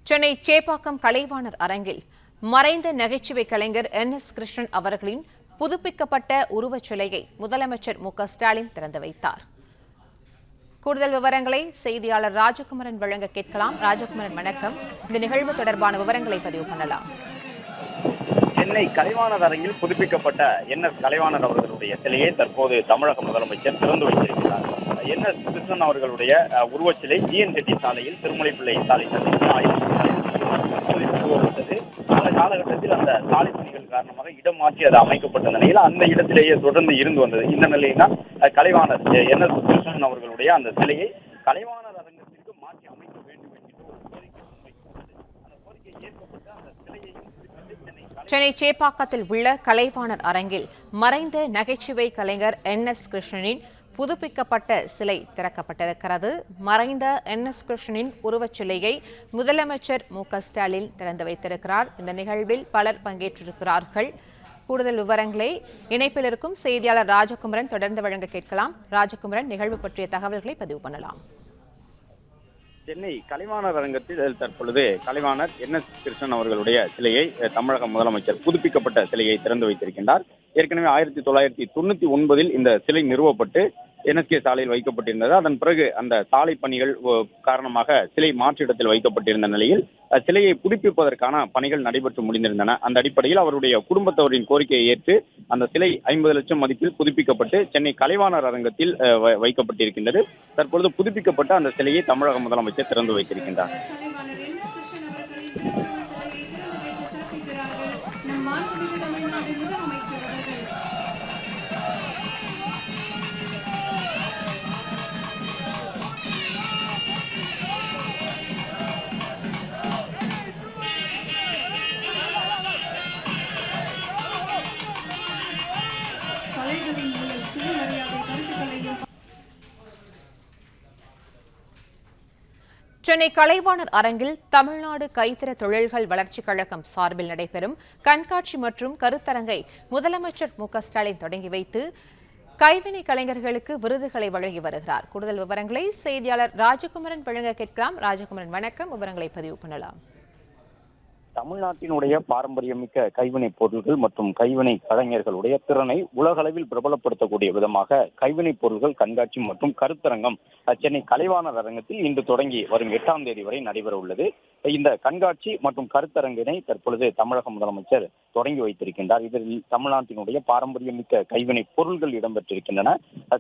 சென்னை சேப்பாக்கம் கலைவாணர் அரங்கில் மறைந்த நகைச்சுவை கலைஞர் என்.எஸ். கிருஷ்ணன் அவர்களின் புதுப்பிக்கப்பட்ட உருவச்சிலையை முதலமைச்சர் மு.க.ஸ்டாலின் திறந்து வைத்தார். கூடுதல் விவரங்களை செய்தியாளர் ராஜகுமரன் வழங்க கேட்கலாம். ராஜகுமரன், வணக்கம். இந்த நிகழ்வு தொடர்பான விவரங்களை பதிவு பண்ணலாம். சென்னை கலைவாணர் அரங்கில் புதுப்பிக்கப்பட்ட என்.எஸ். கலைவாணர் அவர்களுடைய சிலையை தற்போது தமிழக முதலமைச்சர் திறந்து வைத்திருக்கிறார். என்.எஸ். கிருஷ்ணன் அவர்களுடைய உருவச்சிலை ஜி.என்.செட்டி சாலையில் திருமலைப்பிள்ளை சாலை சந்திப்பில் உருவெடுத்தது. அந்த காலகட்டத்தில் அந்த சாலை பணிகள் காரணமாக இடம் மாற்றி அது அமைக்கப்பட்ட நிலையில் அந்த இடத்திலேயே தொடர்ந்து இருந்து வந்தது. இந்த நிலையில் தான் கலைவாணர் என்.எஸ். கிருஷ்ணன் அவர்களுடைய அந்த சிலையை கலைவாணர் அரங்கத்திற்கு மாற்றி அமைக்க வேண்டும் என்கின்ற ஒரு கோரிக்கை முன்வைக்கப்பட்டது. அந்த கோரிக்கை ஏற்கப்பட்டு அந்த சிலையையும் சென்னை சேப்பாக்கத்தில் உள்ள கலைவாணர் அரங்கில் மறைந்த நகைச்சுவை கலைஞர் என்.எஸ். கிருஷ்ணனின் புதுப்பிக்கப்பட்ட சிலை திறக்கப்பட்டிருக்கிறது. மறைந்த என்.எஸ். கிருஷ்ணனின் உருவச்சிலையை முதலமைச்சர் மு.க.ஸ்டாலின் திறந்து வைத்திருக்கிறார். இந்த நிகழ்வில் பலர் பங்கேற்றிருக்கிறார்கள். கூடுதல் விவரங்களை இணைப்பில் இருக்கும் செய்தியாளர் ராஜகுமரன் தொடர்ந்து வழங்க கேட்கலாம். ராஜகுமரன், நிகழ்வு பற்றிய தகவல்களை பதிவு பண்ணலாம். சென்னை கலைவாணர் அரங்கத்தில் தற்பொழுது கலைவாணர் என்.எஸ். கிருஷ்ணன் அவர்களுடைய சிலையை தமிழக முதலமைச்சர் புதுப்பிக்கப்பட்ட சிலையை திறந்து வைத்திருக்கின்றார். ஏற்கனவே 1999 இந்த சிலை நிறுவப்பட்டு என்.எஸ்.கே. சாலையில் வைக்கப்பட்டிருந்தது. அதன் பிறகு அந்த சாலை பணிகள் காரணமாக சிலை மாற்று இடத்தில் வைக்கப்பட்டிருந்த நிலையில் சிலையை புதுப்பிப்பதற்கான பணிகள் நடைபெற்று முடிந்திருந்தன. அந்த அடிப்படையில் அவருடைய குடும்பத்தவரின் கோரிக்கையை ஏற்று அந்த சிலை 50 லட்சம் மதிப்பில் புதுப்பிக்கப்பட்டு சென்னை கலைவாணர் அரங்கத்தில் வைக்கப்பட்டிருக்கின்றது. தற்பொழுது புதுப்பிக்கப்பட்ட அந்த சிலையை தமிழக முதலமைச்சர் திறந்து வைத்திருக்கின்றார். சென்னை கலைவாணர் அரங்கில் தமிழ்நாடு கைத்தற தொழில்கள் வளர்ச்சிக் கழகம் சார்பில் நடைபெறும் கண்காட்சி மற்றும் கருத்தரங்கை முதலமைச்சர் மு.க.ஸ்டாலின் தொடங்கி வைத்து கைவினை கலைஞர்களுக்கு விருதுகளை வழங்கி வருகிறார். கூடுதல் விவரங்களை செய்தியாளர் ராஜகுமரன் வழங்க கேட்கலாம். ராஜகுமரன், வணக்கம். விவரங்களை பதிவு பண்ணலாம். தமிழ்நாட்டினுடைய பாரம்பரியமிக்க கைவினை பொருள்கள் மற்றும் கைவினை கலைஞர்களுடைய திறனை உலகளவில் பிரபலப்படுத்தக்கூடிய விதமாக கைவினை பொருள்கள் கண்காட்சி மற்றும் கருத்தரங்கம் சென்னை கலைவாணர் அரங்கத்தில் இன்று தொடங்கி வரும் 8ஆம் தேதி வரை நடைபெற உள்ளது. இந்த கண்காட்சி மற்றும் கருத்தரங்கினை தற்பொழுது தமிழக முதலமைச்சர் தொடங்கி வைத்திருக்கின்றார். இதில் தமிழ்நாட்டினுடைய பாரம்பரியமிக்க கைவினை பொருள்கள் இடம்பெற்றிருக்கின்றன.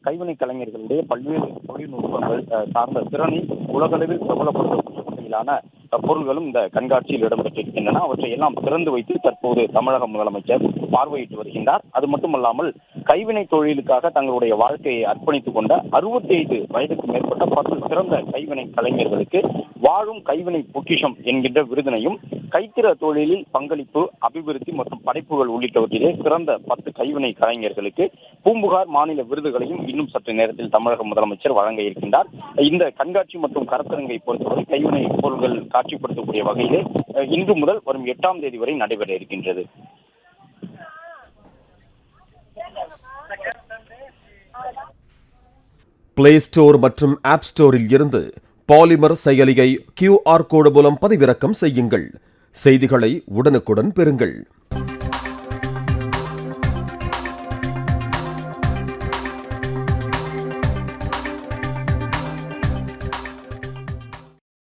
கைவினை கலைஞர்களுடைய பல்வேறு தொழில்நுட்பங்கள் சார்ந்த திறனை உலகளவில் பிரபலப்படுத்தக்கூடிய வகையிலான பொருள்களும் இந்த கண்காட்சியில் இடம்பெற்றிருக்கின்றன. அவற்றை எல்லாம் திறந்து வைத்து தற்போது தமிழக முதலமைச்சர் பார்வையிட்டு வருகின்றார். அது மட்டுமல்லாமல் கைவினை தொழிலுக்காக தங்களுடைய வாழ்க்கையை அர்ப்பணித்துக் கொண்ட 65 வயதுக்கு மேற்பட்ட 10 சிறந்த கைவினை கலைஞர்களுக்கு வாழும் கைவினை பொக்கிஷம் என்கின்ற விருதினையும் கைத்திற தொழிலில் பங்களிப்பு, அபிவிருத்தி மற்றும் படைப்புகள் உள்ளிட்டவற்றிலே சிறந்த 10 கைவினை கலைஞர்களுக்கு பூம்புகார் மாநில விருதுகளையும் இன்னும் சற்று நேரத்தில் தமிழக முதலமைச்சர் வழங்க இருக்கின்றார். இந்த கண்காட்சி மற்றும் கருத்தரங்கை பொறுத்தவரை கைவினை பொருள்கள் காட்சிப்படுத்தக்கூடிய வகையிலே இன்று முதல் வரும் 8ஆம் தேதி வரை நடைபெற இருக்கின்றது. பிளே ஸ்டோர் மற்றும் ஆப் ஸ்டோரில் இருந்து பாலிமர் செயலியை QR கோடு மூலம் பதிவிறக்கம் செய்யுங்கள். செய்திகளை உடனுக்குடன் பெறுங்கள்.